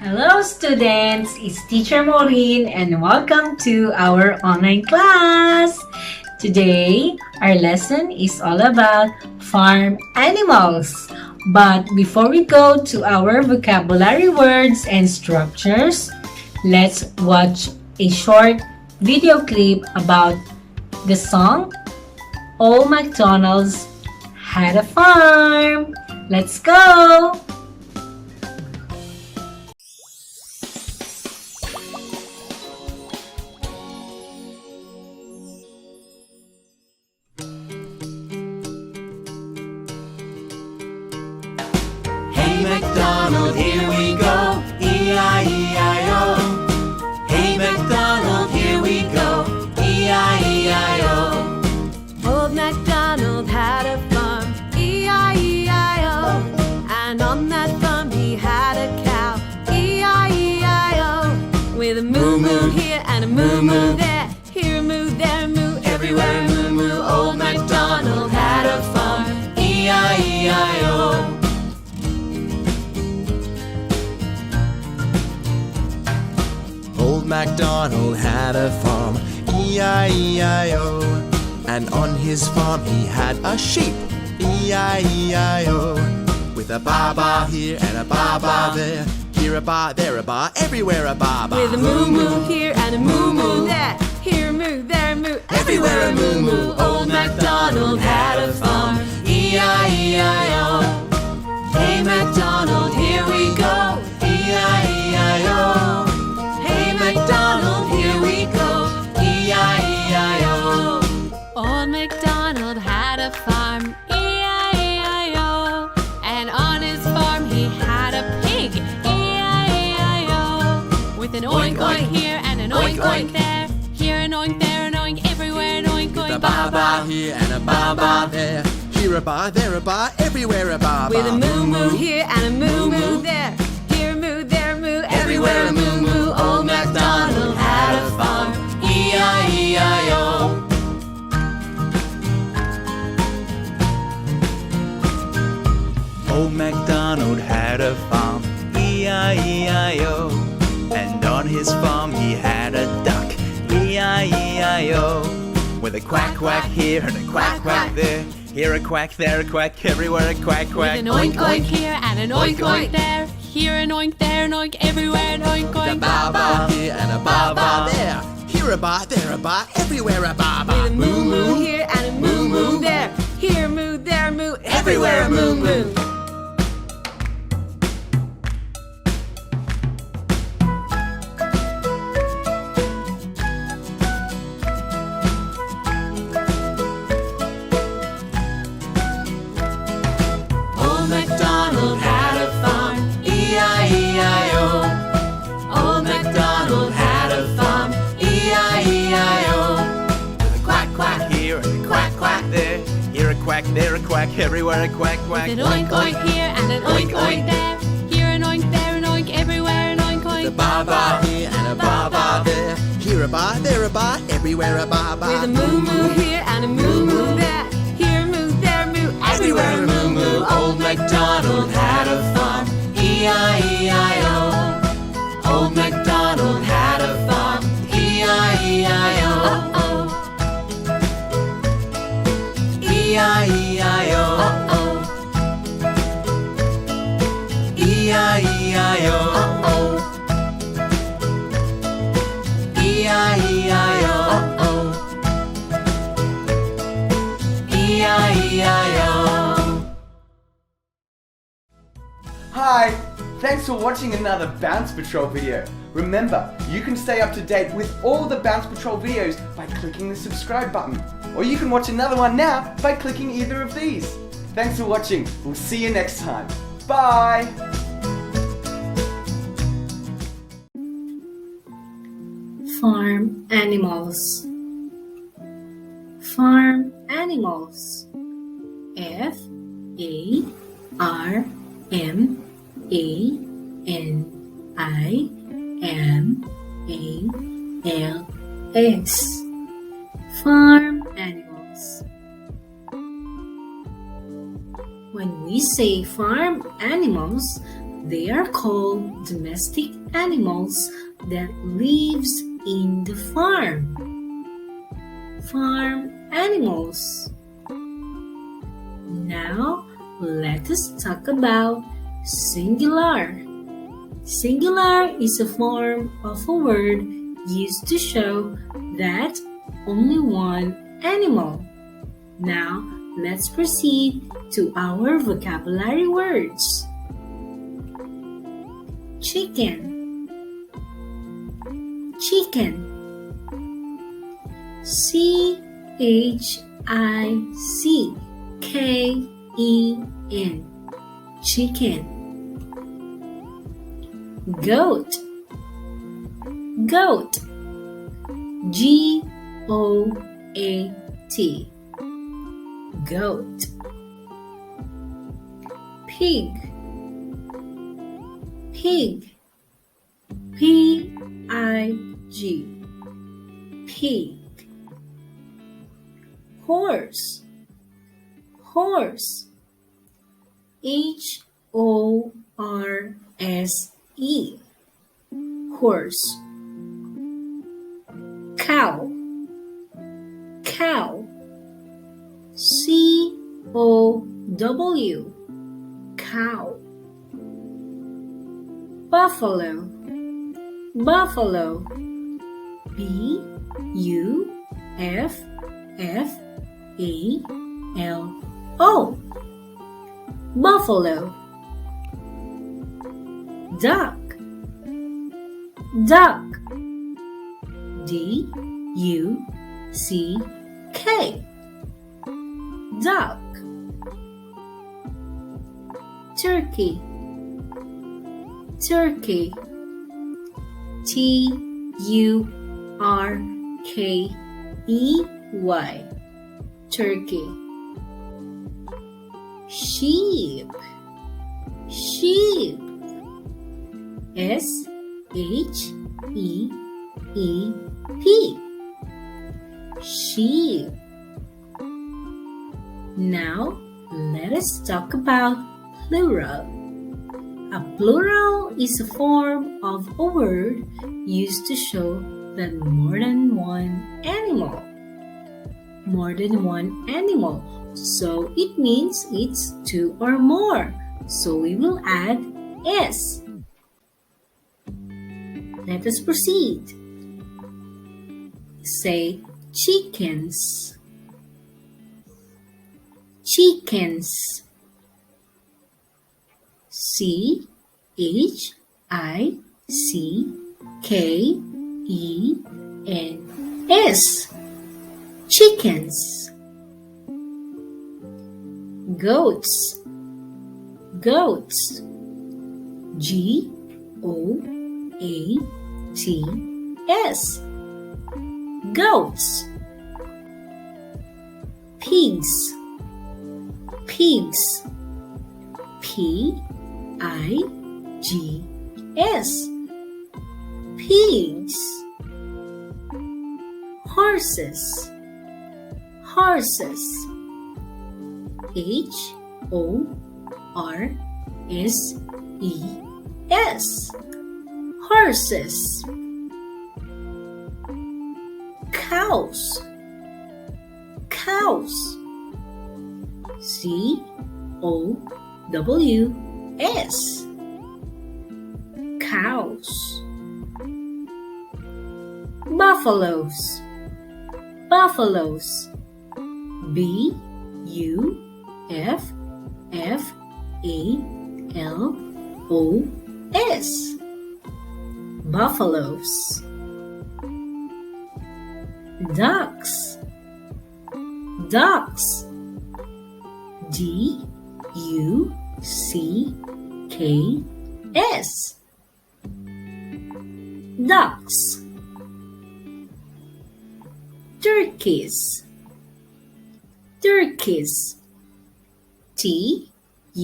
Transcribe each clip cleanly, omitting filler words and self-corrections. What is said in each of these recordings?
Hello students, it's Teacher Maureen and welcome to our online class. Today, our lesson is all about farm animals. But before we go to our vocabulary words and structures, let's watch a short video clip about the song Old MacDonald's Had a Farm. Let's go! Hey MacDonald, here we go, E-I-E-I-O. Hey MacDonald, here we go, E-I-E-I-O. Old MacDonald had a farm, E-I-E-I-O. And on that farm he had a cow, E-I-E-I-O. With a moo-moo here and a moo-moo there, here a moo, there a moo, everywhere a moo-moo. Old MacDonald had a farm, E-I-E-I-O. Old MacDonald had a farm, E-I-E-I-O. And on his farm he had a sheep, E-I-E-I-O. With a ba-ba here and a ba-ba there, here a ba, there a ba, everywhere a ba-ba. with a moo-moo here and a moo-moo there, here a moo, there a moo, Everywhere a moo-moo. Old MacDonald had a farm, E-I-E-I-O. Hey MacDonald, here we go, E-I-E-I-O. Hey MacDonald, here we go, E-I-E-I-O. Old MacDonald had a farm, E-I-E-I-O. And on his farm he had a pig, E-I-E-I-O. With an oink oink here and an oink oink there, here an oink, there an oink, everywhere an oink With a oink. ba-ba here and a ba-ba there, here a ba, there a ba, everywhere a ba-ba. With a moo-moo here and a moo-moo there, here a moo, there a moo, Everywhere a moo-moo. Old MacDonald had a farm, E-I-E-I-O. Old MacDonald had a farm, E-I-E-I-O. And on his farm he had a duck, E-I-E-I-O. With a quack quack here and a quack quack there, here a quack, there a quack, everywhere a quack With quack. an oink oink here and an oink oink there, here an oink, there an oink, everywhere an oink A oink. ba-ba here and a ba-ba there, here a ba, there a ba, everywhere a ba-ba. With a moo-moo here and a moo-moo there, here a moo, there a moo, Everywhere a moo-moo. Old MacDonald had a farm, E-I-E-I-O. Old MacDonald had a farm, E-I-E-I-O. With a quack quack here and a quack quack there, here a quack, there a quack, everywhere a quack quack. With an oink oink here and an oink oink there, here an oink, there an oink, everywhere an oink A oink. ba-ba here and a ba-ba there, here a ba, there a ba, everywhere a ba-ba. With a moo-moo here and a moo-moo there, here a moo, there a moo, Everywhere a moo-moo. Old MacDonald had a farm, E-I-E-I-O. Old MacDonald had a farm, E-I-E-I-O. Oh, E-I-E-I-O. oh, E-I-E-I-O. oh, E-I-E-I-O. E-I-E-I-O. Hi! Thanks for watching another Bounce Patrol video. Remember, you can stay up to date with all the Bounce Patrol videos by clicking the subscribe button. Or you can watch another one now by clicking either of these. Thanks for watching. We'll see you next time. Bye! Farm animals. Farm animals. Farm animals. Farm animals. When we say farm animals, They are called domestic animals that lives in the farm. Farm animals. Now, let us talk about singular. Singular is a form of a word used to show that only one animal. Now, let's proceed to our vocabulary words. Chicken. Chicken. CHICKEN. Chicken. Goat. Goat. GOAT. Goat. Pig. Pig. PIG. Pig. Horse. Horse. HORSE. Horse. Cow. Cow. COW. Cow. Buffalo. Buffalo. BUFFALO. Buffalo. Duck. Duck. DUCK. Duck. Turkey. Turkey. TURKEY. Turkey. Sheep. Sheep. SHEEP. Sheep. Now, let us talk about plural. A plural is a form of a word used to show that more than one animal. More than one animal. So it means it's two or more. So we will add S. Let us proceed. Say chickens. Chickens. CHICKENS. Chickens. Goats. Goats. GOATS. Goats. Pigs. Pigs. PIGS. Pigs. Horses. Horses. HORSES. Horses. Cows. Cows. COWS. Cows. Buffaloes. Buffaloes. BUFFALOS. Buffaloes. Ducks. Ducks. DUCKS. Ducks. Turkeys. Turkeys. TURKEYS.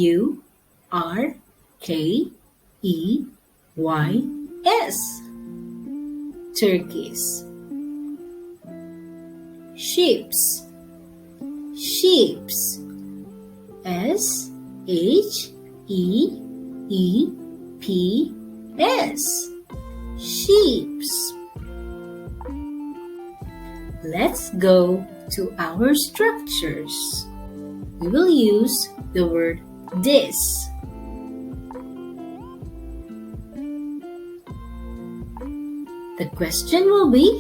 Turkeys. Sheeps. Sheeps. SHEEPS. P S. Sheeps. Let's go to our structures. We will use the word this. The question will be,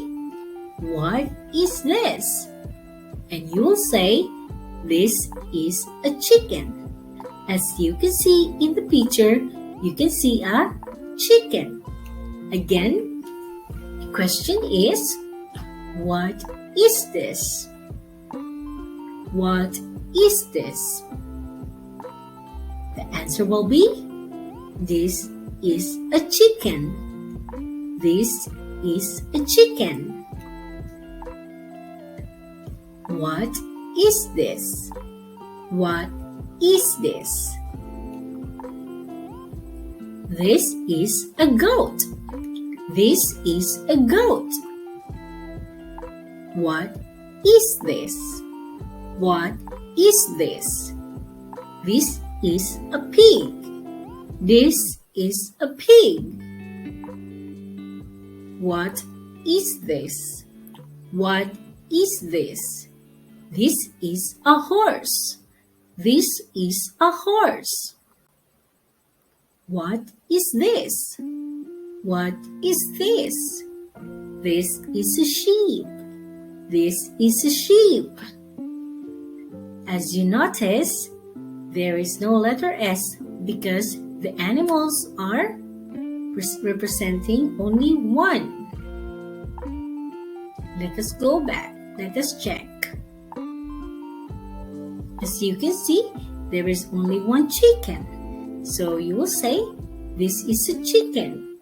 what is this? And you will say, this is a chicken. As you can see in the picture, you can see a chicken. Again, the question is, what is this? What is this? The answer will be, this is a chicken. This is a chicken. What is this? What is this? This is a goat. This is a goat. What is this? What is this? This is a pig. This is a pig. What is this? What is this? This is a horse. This is a horse. What is this? What is this? This is a sheep. This is a sheep. As you notice, there is no letter S because the animals are representing only one. Let us go back. Let us check. As you can see, there is only one chicken. So you will say, this is a chicken.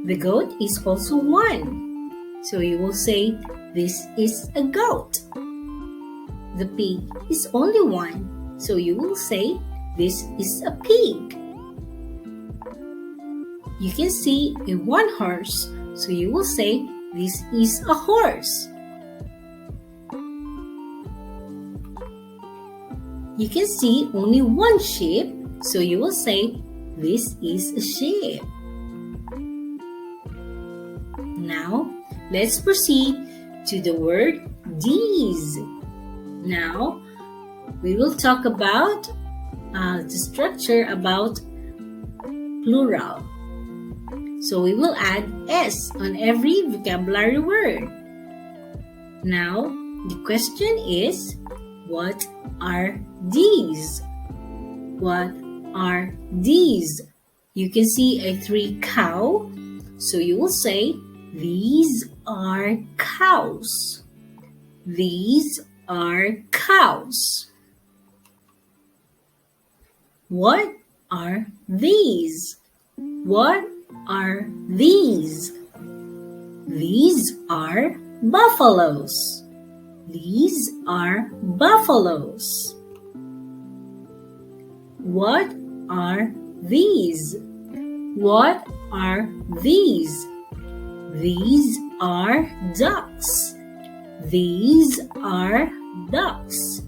The goat is also one. So you will say, this is a goat. The pig is only one. So you will say, this is a pig. You can see a one horse. So you will say, this is a horse. You can see only one sheep, so you will say, this is a sheep. Now, let's proceed to the word these. Now, we will talk about the structure about plural. So we will add S on every vocabulary word. Now, the question is, what are these? What are these? You can see a 3 cow, so you will say, these are cows. These are cows. What are these? What are these? These are buffaloes. These are buffaloes. What are these? What are these? These are ducks. These are ducks.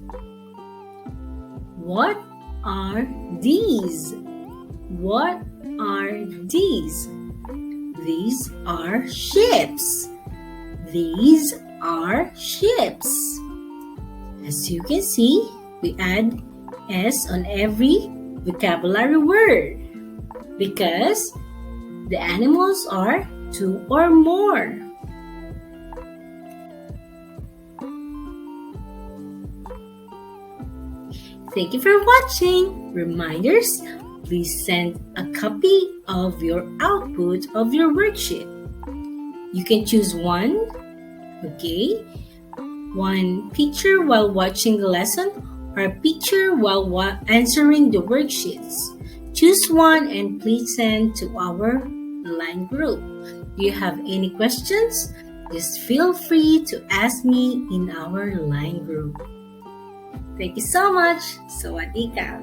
What are these? What are these? These are ships. These are ships. As you can see, we add S on every vocabulary word because the animals are 2 or more. Thank you for watching. Reminders, please send a copy of your output of your worksheet. You can choose one, okay? One picture while watching the lesson or a picture while answering the worksheets. Choose one and please send to our line group. Do you have any questions? Just feel free to ask me in our line group. Thank you so much. Sawadee ka.